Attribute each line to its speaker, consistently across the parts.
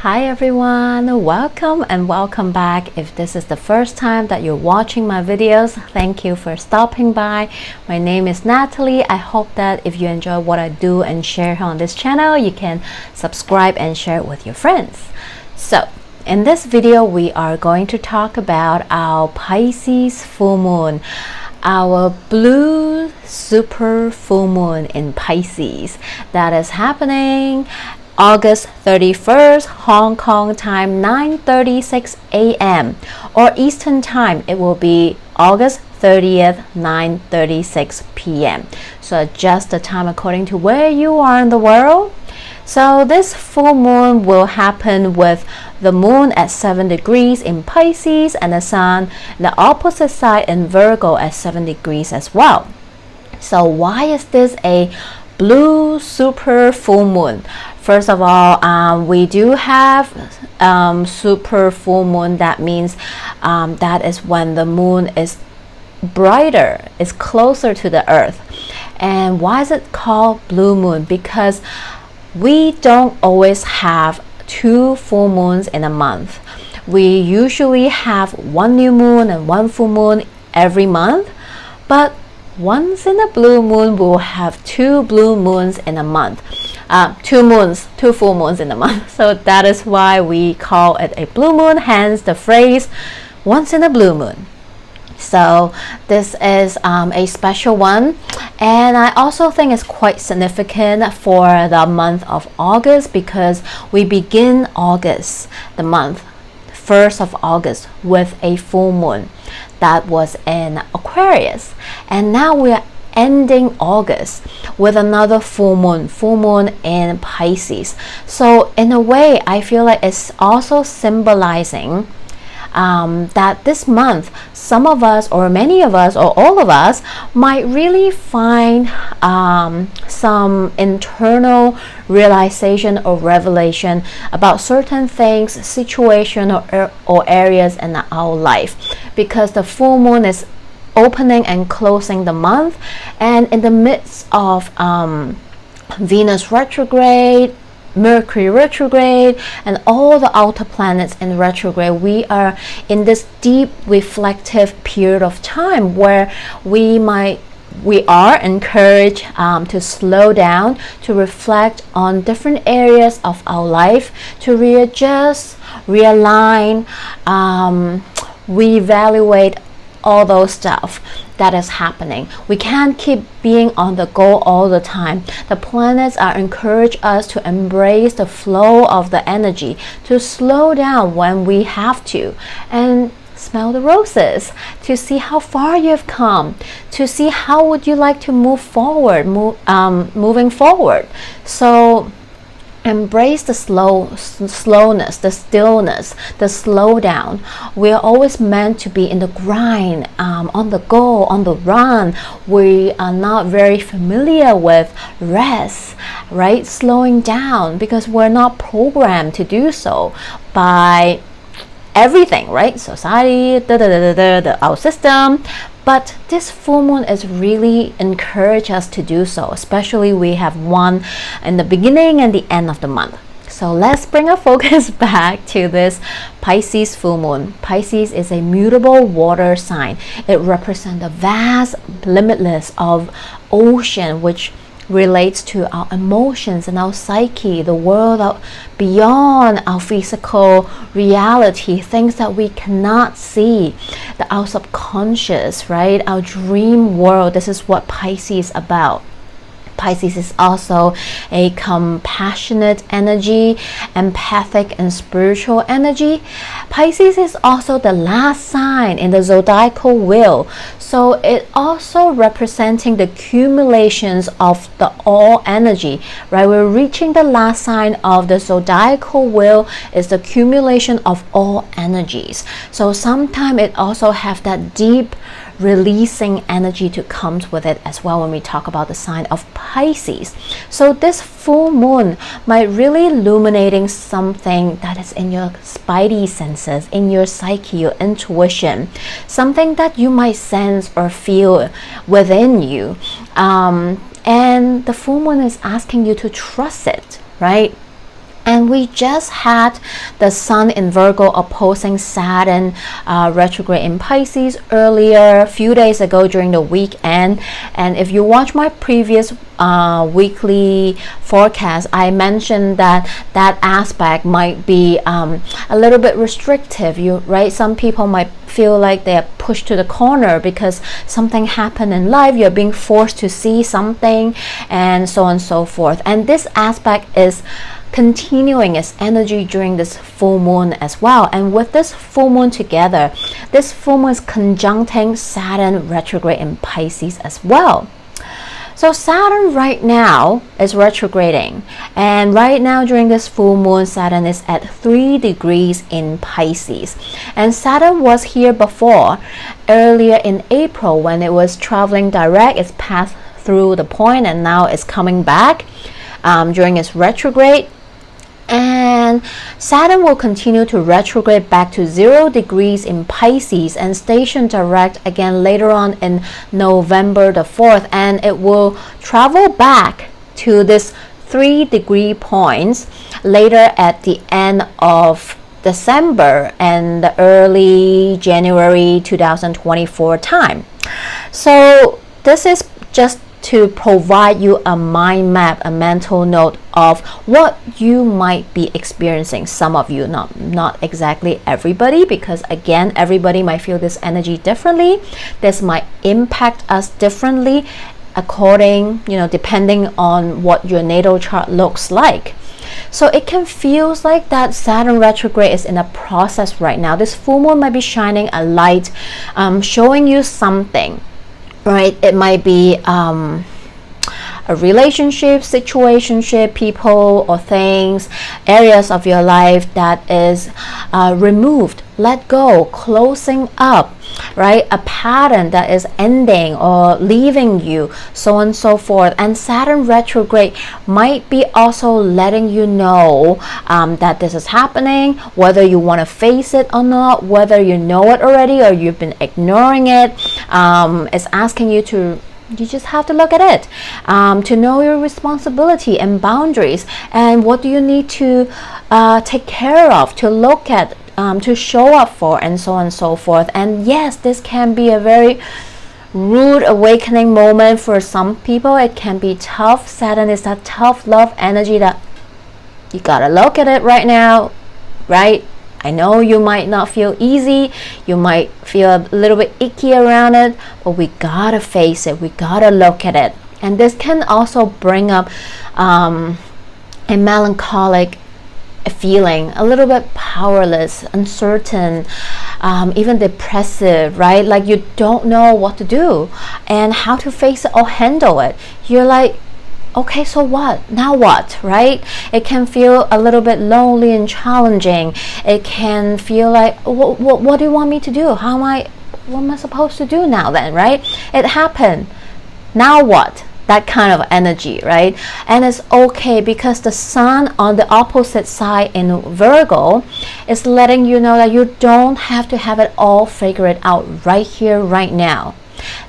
Speaker 1: Hi everyone, welcome and welcome back. If this is the first time that you're watching my videos, thank you for stopping by. My name is Natalie. I hope that if you enjoy what I do and share on this channel, you can subscribe and share it with your friends. So, in this video, we are going to talk about our Pisces full moon, our blue super full moon in Pisces that is happening August 31st, Hong Kong time, 9:36 a.m. or Eastern time. It will be August 30th, 9:36 p.m. So adjust the time according to where you are in the world. So this full moon will happen with the moon at 7 degrees in Pisces and the sun the opposite side in Virgo at 7 degrees as well. So why is this a blue super full moon? First of all, we do have super full moon. That means that is when the moon is brighter, is closer to the earth. And why is it called blue moon? Because we don't always have two full moons in a month. We usually have one new moon and one full moon every month, but once in a blue moon, we'll have two blue moons in a month. Two full moons in a month. So that is why we call it a blue moon, hence the phrase, once in a blue moon. So this is a special one, and I also think it's quite significant for the month of August because we begin August, the month 1st of August, with a full moon that was in Aquarius, and now we are ending August with another full moon in Pisces. So in a way, I feel like it's also symbolizing that this month some of us or many of us or all of us might really find some internal realization or revelation about certain things, situation or areas in our life, because the full moon is opening and closing the month, and in the midst of Venus retrograde, Mercury retrograde, and all the outer planets in retrograde, we are in this deep reflective period of time where we are encouraged to slow down, to reflect on different areas of our life, to readjust, realign, reevaluate all those stuff that is happening. We can't keep being on the go all the time. The planets are encourage us to embrace the flow of the energy, to slow down when we have to, and smell the roses, to see how far you've come, to see how would you like to move forward, moving forward. So embrace the slowness, the stillness, the slowdown. We are always meant to be in the grind, on the go, on the run. We are not very familiar with rest, right? Slowing down, because we're not programmed to do so by everything, right? Society, our system. But this full moon is really encourage us to do so, especially we have one in the beginning and the end of the month. So let's bring our focus back to this Pisces full moon. Pisces is a mutable water sign. It represents the vast, limitless of ocean, which relates to our emotions and our psyche, the world beyond our physical reality, things that we cannot see, our subconscious, right? Our dream world. This is what Pisces is about. Pisces is also a compassionate energy, empathic and spiritual energy. Pisces is also the last sign in the zodiacal wheel. So it also representing the accumulations of the all energy, right? We're reaching the last sign of the zodiacal wheel is the accumulation of all energies. So sometimes it also have that deep releasing energy to comes with it as well when we talk about the sign of Pisces. So this full moon might really illuminating something that is in your spidey senses, in your psyche, your intuition, something that you might sense or feel within you, and the full moon is asking you to trust it, right? And we just had the Sun in Virgo opposing Saturn retrograde in Pisces earlier, a few days ago during the weekend. And if you watch my previous weekly forecast, I mentioned that that aspect might be a little bit restrictive. Right? Some people might feel like they're pushed to the corner because something happened in life. You're being forced to see something, and so on and so forth. And this aspect is continuing its energy during this full moon as well. And with this full moon together, this full moon is conjuncting Saturn retrograde in Pisces as well. So Saturn right now is retrograding, and right now during this full moon, Saturn is at 3 degrees in Pisces. And Saturn was here before, earlier in April, when it was traveling direct. It's passed through the point and now it's coming back during its retrograde. And Saturn will continue to retrograde back to 0 degrees in Pisces and station direct again later on in November the 4th. And it will travel back to this 3 degree points later at the end of December and the early January 2024 time. So this is just to provide you a mind map, a mental note of what you might be experiencing. Some of you, not exactly everybody, because again, everybody might feel this energy differently. This might impact us differently according, depending on what your natal chart looks like. So it can feel like that Saturn retrograde is in a process right now. This full moon might be shining a light, showing you something. Right, it might be a relationship, situationship, people or things, areas of your life that is removed, let go, closing up, right? A pattern that is ending or leaving you, so on and so forth. And Saturn retrograde might be also letting you know that this is happening, whether you want to face it or not, whether you know it already or you've been ignoring it. It's asking you to just have to look at it, to know your responsibility and boundaries, and what do you need to take care of, to look at, to show up for, and so on and so forth. And yes, this can be a very rude awakening moment for some people. It can be tough. Saturn is that tough love energy that you gotta look at it right now, right? I know you might not feel easy, you might feel a little bit icky around it, but we gotta face it, we gotta look at it. And this can also bring up a melancholic feeling, a little bit powerless, uncertain, even depressive, right? Like you don't know what to do and how to face it or handle it. You're like, okay, so what? Now what, right? It can feel a little bit lonely and challenging. It can feel like, what do you want me to do? What am I supposed to do now then, right? It happened. Now what? That kind of energy, right? And it's okay because the sun on the opposite side in Virgo is letting you know that you don't have to have it all figured out right here, right now.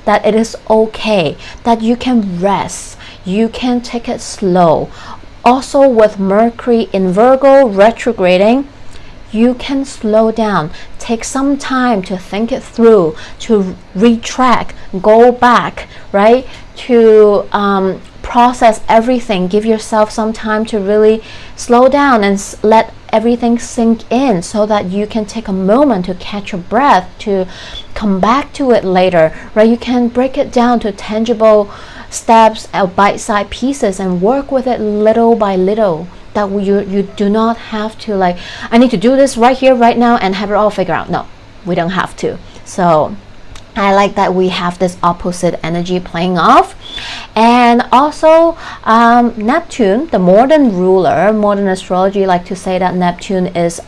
Speaker 1: That it is okay, that you can rest, you can take it slow. Also with Mercury in Virgo retrograding, you can slow down, take some time to think it through, to retract, go back, right? To process everything, give yourself some time to really slow down and let everything sink in so that you can take a moment to catch your breath, to come back to it later, right? You can break it down to tangible steps or bite-sized pieces and work with it little by little. That you do not have to like, I need to do this right here, right now and have it all figured out. No, we don't have to. So I like that we have this opposite energy playing off. And also Neptune, the modern ruler, modern astrology like to say that Neptune is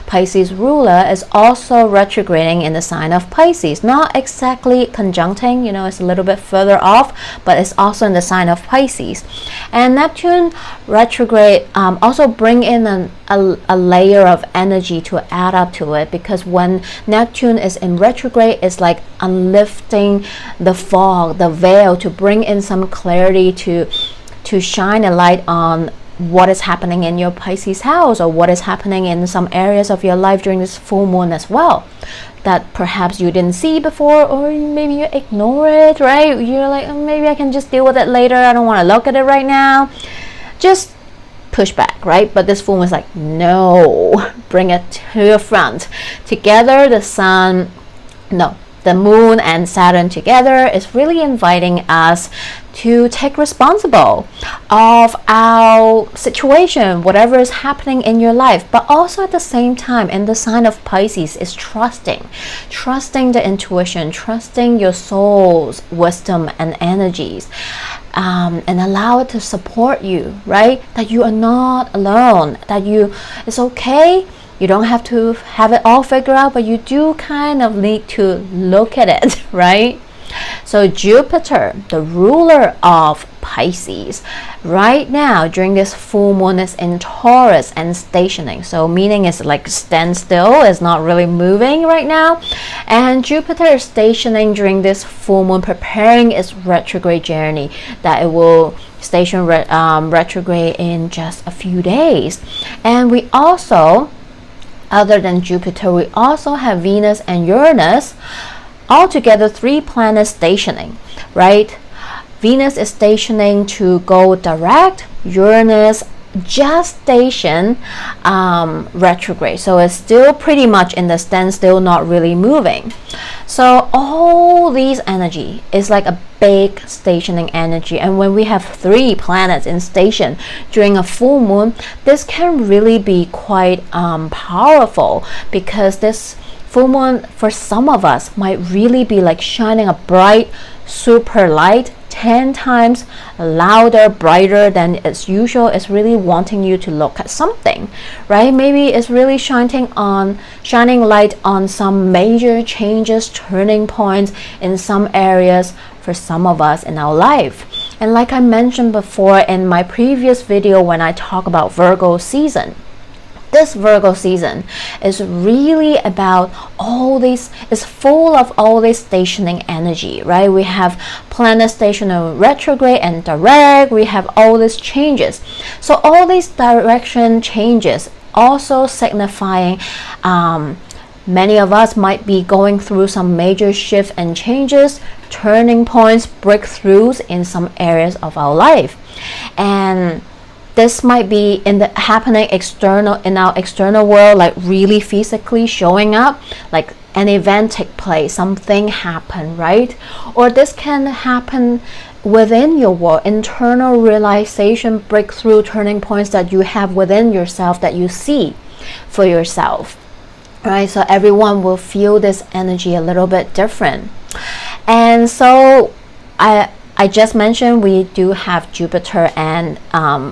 Speaker 1: Pisces ruler, is also retrograding in the sign of Pisces. Not exactly conjuncting, it's a little bit further off, but it's also in the sign of Pisces. And Neptune retrograde also bring in a layer of energy to add up to it, because when Neptune is in retrograde, it's like unlifting the fog, the veil, to bring in some clarity, to shine a light on what is happening in your Pisces house, or what is happening in some areas of your life during this full moon as well, that perhaps you didn't see before, or maybe you ignore it, right? You're like, oh, maybe I can just deal with it later, I don't want to look at it right now. Just push back, right? But this full moon is like, no, bring it to your front. Together, the moon and Saturn together is really inviting us to take responsible of our situation, whatever is happening in your life. But also at the same time, in the sign of Pisces, is trusting the intuition, trusting your soul's wisdom and energies, and allow it to support you, right? That you are not alone, that it's okay. You don't have to have it all figured out, but you do kind of need to look at it, right? So Jupiter, the ruler of Pisces, right now during this full moon is in Taurus and stationing. So meaning it's like stand still, it's not really moving right now. And Jupiter is stationing during this full moon, preparing its retrograde journey, that it will station retrograde in just a few days. And we also, other than Jupiter, we also have Venus and Uranus, altogether 3 planets stationing, right? Venus is stationing to go direct, Uranus just station retrograde, so it's still pretty much in the standstill, not really moving. So all these energy is like a big stationing energy, and when we have 3 planets in station during a full moon, this can really be quite powerful, because this full moon for some of us might really be like shining a bright super light, 10 times louder, brighter than it's usual. It's really wanting you to look at something, right? Maybe it's really shining light on some major changes, turning points in some areas for some of us in our life. And like I mentioned before in my previous video when I talk about Virgo season, this Virgo season is really about all these, it's full of all this stationing energy, right? We have planet stationary retrograde and direct, we have all these changes. So all these direction changes also signifying many of us might be going through some major shifts and changes, turning points, breakthroughs in some areas of our life. And this might be happening in our external world, like really physically showing up, like an event take place, something happen, right? Or this can happen within your world, internal realization, breakthrough, turning points that you have within yourself that you see for yourself, right? So everyone will feel this energy a little bit different. And so I just mentioned we do have Jupiter and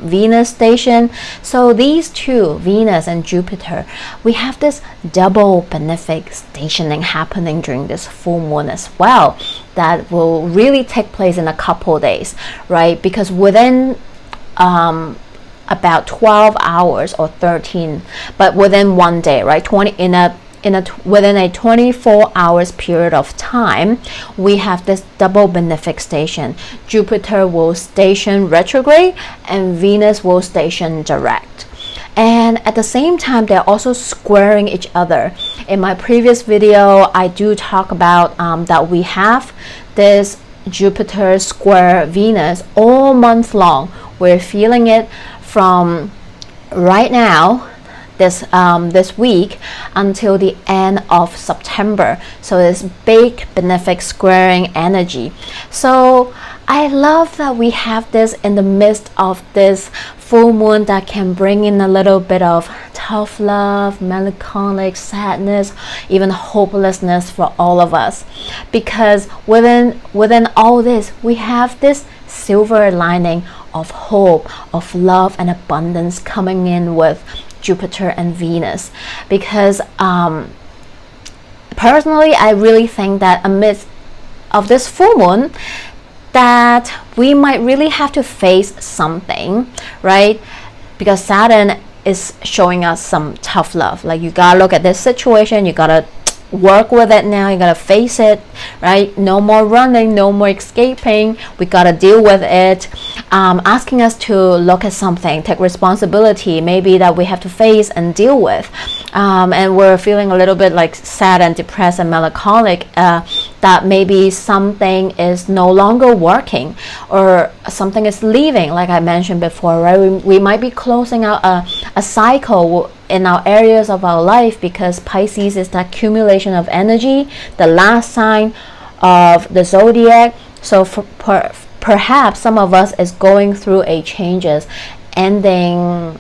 Speaker 1: Venus station. So these two, Venus and Jupiter, we have this double benefic stationing happening during this full moon as well, that will really take place in a couple days, right? Because within about 12 hours or 13, but within one day, right? Within a 24 hours period of time, we have this double benefic station. Jupiter will station retrograde and Venus will station direct. And at the same time, they're also squaring each other. In my previous video, I do talk about that we have this Jupiter square Venus all month long. We're feeling it from right now, this week until the end of September. So this big benefic squaring energy. So I love that we have this in the midst of this full moon that can bring in a little bit of tough love, melancholic sadness, even hopelessness for all of us. Because within all this, we have this silver lining of hope, of love and abundance coming in with Jupiter and Venus. Because personally, I really think that amidst of this full moon, that we might really have to face something, right? Because Saturn is showing us some tough love. Like, you gotta look at this situation, you gotta work with it now. You gotta face it, right? No more running, no more escaping. We gotta deal with it. Asking us to look at something, take responsibility, maybe that we have to face and deal with. And we're feeling a little bit like sad and depressed and melancholic, that maybe something is no longer working or something is leaving, like I mentioned before, right? We might be closing out a cycle in our areas of our life, because Pisces is the accumulation of energy, the last sign of the zodiac. So perhaps some of us is going through a changes, ending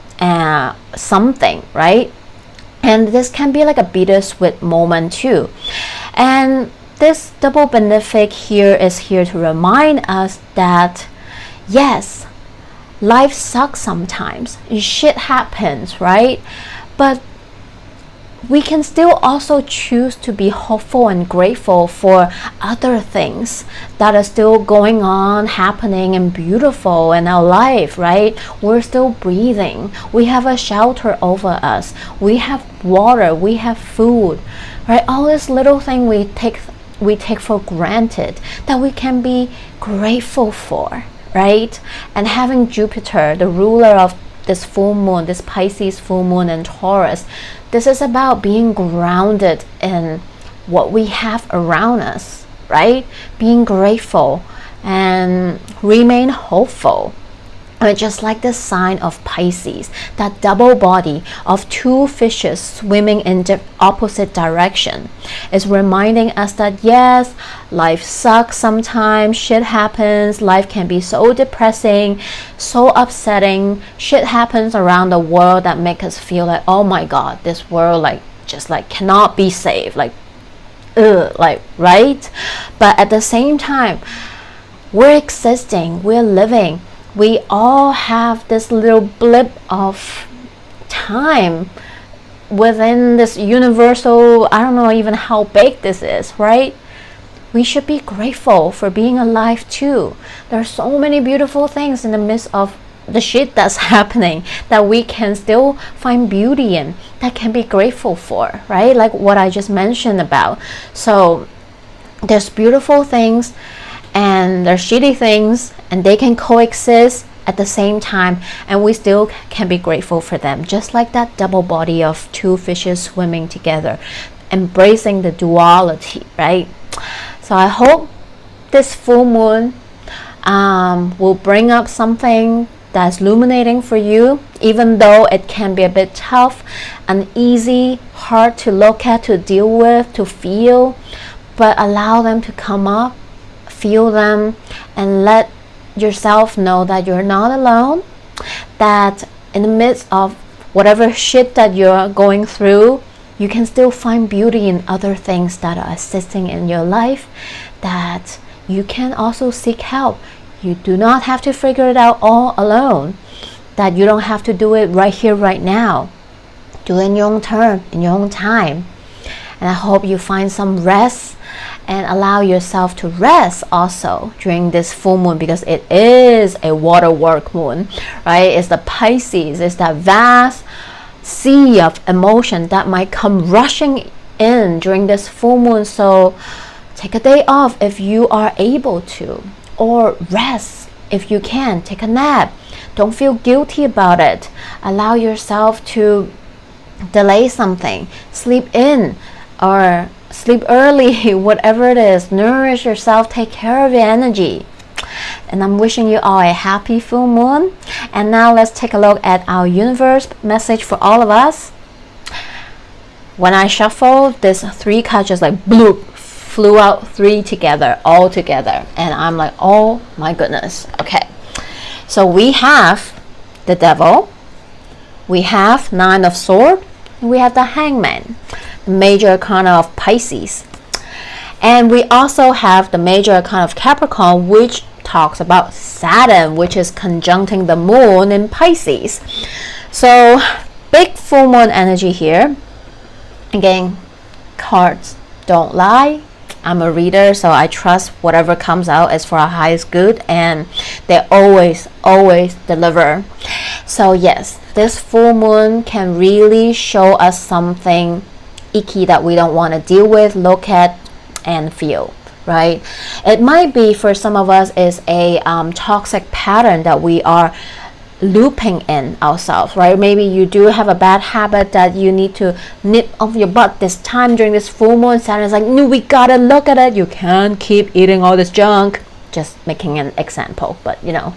Speaker 1: something, right? And this can be like a bittersweet moment too. And this double benefic here is here to remind us that yes, life sucks sometimes, shit happens, right? But we can still also choose to be hopeful and grateful for other things that are still going on, happening, and beautiful in our life, right? We're still breathing. We have a shelter over us. We have water. We have food, right? All this little thing we take for granted that we can be grateful for, right? And having Jupiter, the ruler of this full moon, this Pisces full moon in Taurus, this is about being grounded in what we have around us, right? Being grateful and remain hopeful. And just like the sign of Pisces, that double body of two fishes swimming in the opposite direction is reminding us that yes, life sucks sometimes, shit happens, life can be so depressing, so upsetting, shit happens around the world that make us feel like, oh my god, this world just cannot be saved, right? But at the same time, we're existing, we're living. We all have this little blip of time within this universal, I don't know even how big this is, right? We should be grateful for being alive too. There are so many beautiful things in the midst of the shit that's happening that we can still find beauty in, that can be grateful for, right? Like what I just mentioned about. So there's beautiful things and there's shitty things, and they can coexist at the same time, and we still can be grateful for them, just like that double body of two fishes swimming together, embracing the duality, right? So I hope this full moon will bring up something that's illuminating for you, even though it can be a bit tough, uneasy, hard to look at, to deal with, to feel, but allow them to come up, feel them, and let yourself know that you're not alone, that in the midst of whatever shit that you're going through, you can still find beauty in other things that are assisting in your life, that you can also seek help. You do not have to figure it out all alone, that you don't have to do it right here, right now. Do it in your own turn, in your own time. And I hope you find some rest and allow yourself to rest also during this full moon, because it is a water work moon, right? It's the Pisces, it's that vast sea of emotion that might come rushing in during this full moon. So take a day off if you are able to, or rest if you can. Take a nap. Don't feel guilty about it. Allow yourself to delay something, sleep in or sleep early, whatever it is. Nourish yourself, take care of your energy. And I'm wishing you all a happy full moon. And now let's take a look at our universe message for all of us. When I shuffle, this three cards just like bloop, flew out three together, all together. And I'm like, oh my goodness. Okay. So we have the Devil, we have Nine of Swords, and we have the Hangman, the major arcana of Pisces. And we also have the major arcana of Capricorn, which talks about Saturn, which is conjuncting the moon in Pisces. So big full moon energy here. Again, cards don't lie. I'm a reader, so I trust whatever comes out is for our highest good, and they always deliver. So yes, this full moon can really show us something icky that we don't want to deal with, look at, and feel, right? It might be for some of us is a toxic pattern that we are looping in ourselves, right? Maybe you do have a bad habit that you need to nip off your butt this time during this full moon. Saturn is like, no, we gotta look at it. You can't keep eating all this junk. Just making an example, but you know.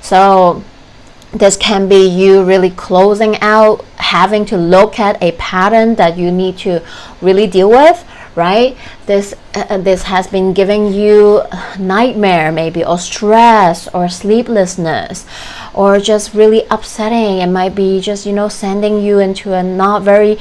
Speaker 1: So this can be you really closing out, having to look at a pattern that you need to really deal with, right? This has been giving you nightmare maybe, or stress, or sleeplessness, or just really upsetting. It might be just, you know, sending you into a not very,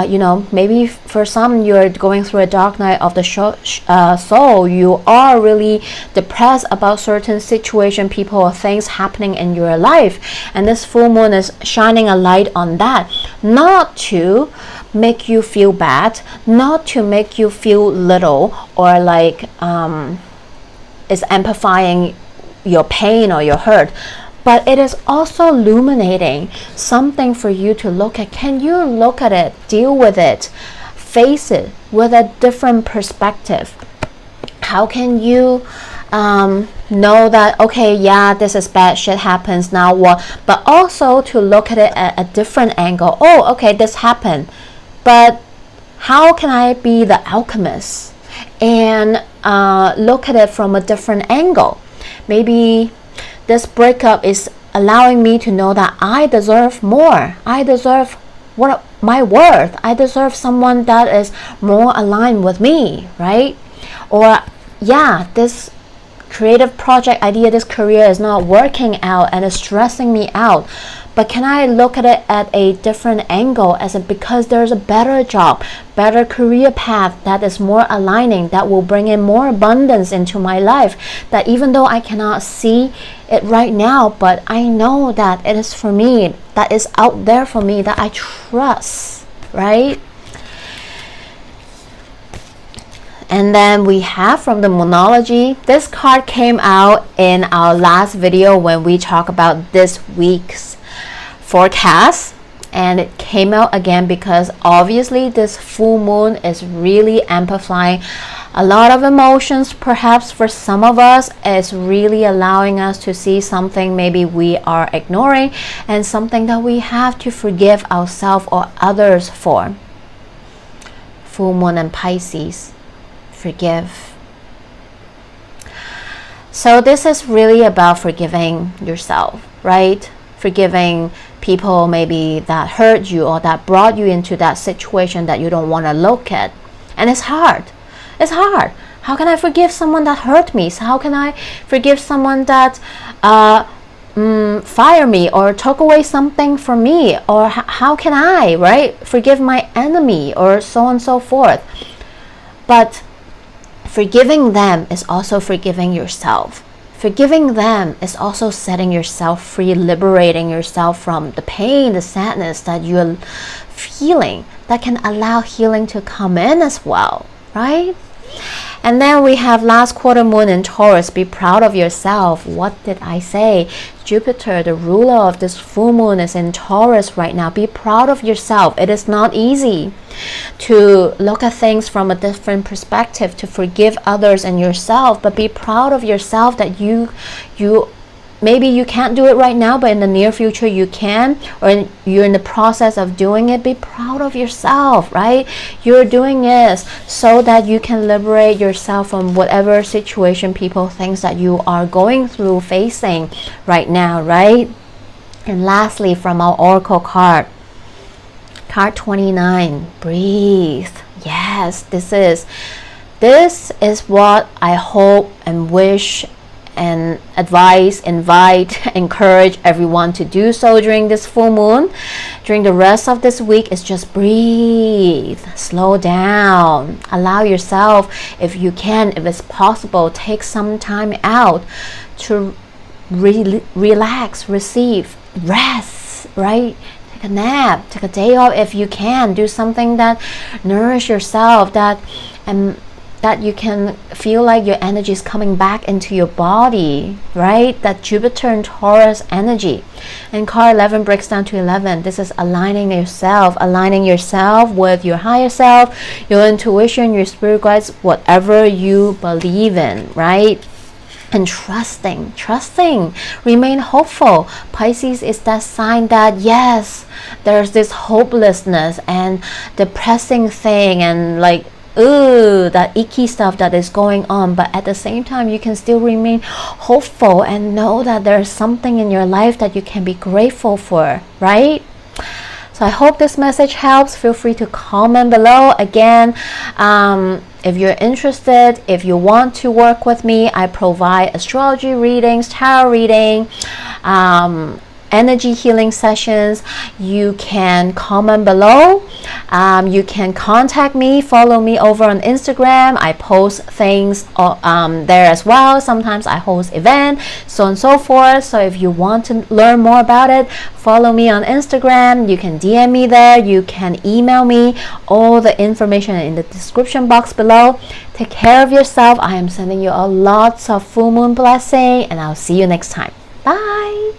Speaker 1: you know, maybe for some you're going through a dark night of the soul. You are really depressed about certain situation, people, or things happening in your life. And this full moon is shining a light on that. Not to make you feel bad, not to make you feel little, or like is amplifying your pain or your hurt, but it is also illuminating something for you to look at. Can you look at it, deal with it, face it with a different perspective? How can you know that, okay, yeah, this is bad, shit happens, now what? But also to look at it at a different angle. Oh, okay, this happened, but how can I be the alchemist and look at it from a different angle? Maybe this breakup is allowing me to know that I deserve more. I deserve what my worth. I deserve someone that is more aligned with me, right? Or yeah, this creative project idea, this career is not working out and is stressing me out. But can I look at it at a different angle, as in because there's a better job, better career path that is more aligning, that will bring in more abundance into my life, that even though I cannot see it right now, but I know that it is for me, that is out there for me, that I trust, right? And then we have from the Moonology, this card came out in our last video when we talk about this week's forecast, and it came out again because obviously this full moon is really amplifying a lot of emotions. Perhaps for some of us, it's really allowing us to see something maybe we are ignoring, and something that we have to forgive ourselves or others for. Full moon and Pisces, forgive. So this is really about forgiving yourself, right? Forgiving people maybe that hurt you or that brought you into that situation that you don't want to look at. And it's hard. It's hard. How can I forgive someone that hurt me? So how can I forgive someone that fired me or took away something from me? Or how can I, right, forgive my enemy, or so on and so forth? But forgiving them is also forgiving yourself. Forgiving them is also setting yourself free, liberating yourself from the pain, the sadness that you're feeling, that can allow healing to come in as well, right? And then we have last quarter moon in Taurus. Be proud of yourself. What did I say? Jupiter, the ruler of this full moon, is in Taurus right now. Be proud of yourself. It is not easy to look at things from a different perspective, to forgive others and yourself, but be proud of yourself that you maybe you can't do it right now, but in the near future you can, or you're in the process of doing it. Be proud of yourself, right? You're doing this so that you can liberate yourself from whatever situation, people, things that you are going through, facing right now, right? And lastly, from our oracle card 29, breathe. Yes, this is what I hope and wish and advise, invite, encourage everyone to do so during this full moon. During the rest of this week, is just breathe, slow down, allow yourself, if you can, if it's possible, take some time out to relax, receive, rest, right? Take a nap, take a day off if you can. Do something that nourish yourself, that that you can feel like your energy is coming back into your body, right? That Jupiter and Taurus energy. And card 11 breaks down to 11. This is aligning yourself with your higher self, your intuition, your spirit guides, whatever you believe in, right? And trusting, remain hopeful. Pisces is that sign that yes, there's this hopelessness and depressing thing and like that icky stuff that is going on, but at the same time you can still remain hopeful and know that there's something in your life that you can be grateful for, right? So I hope this message helps. Feel free to comment below. Again, if you're interested, if you want to work with me, I provide astrology readings, tarot reading, energy healing sessions. You can comment below. You can contact me, follow me over on Instagram. I post things there as well. Sometimes I host events, so on and so forth. So if you want to learn more about it, follow me on Instagram. You can DM me there. You can email me. All the information in the description box below. Take care of yourself. I am sending you a lots of full moon blessing, and I'll see you next time. Bye.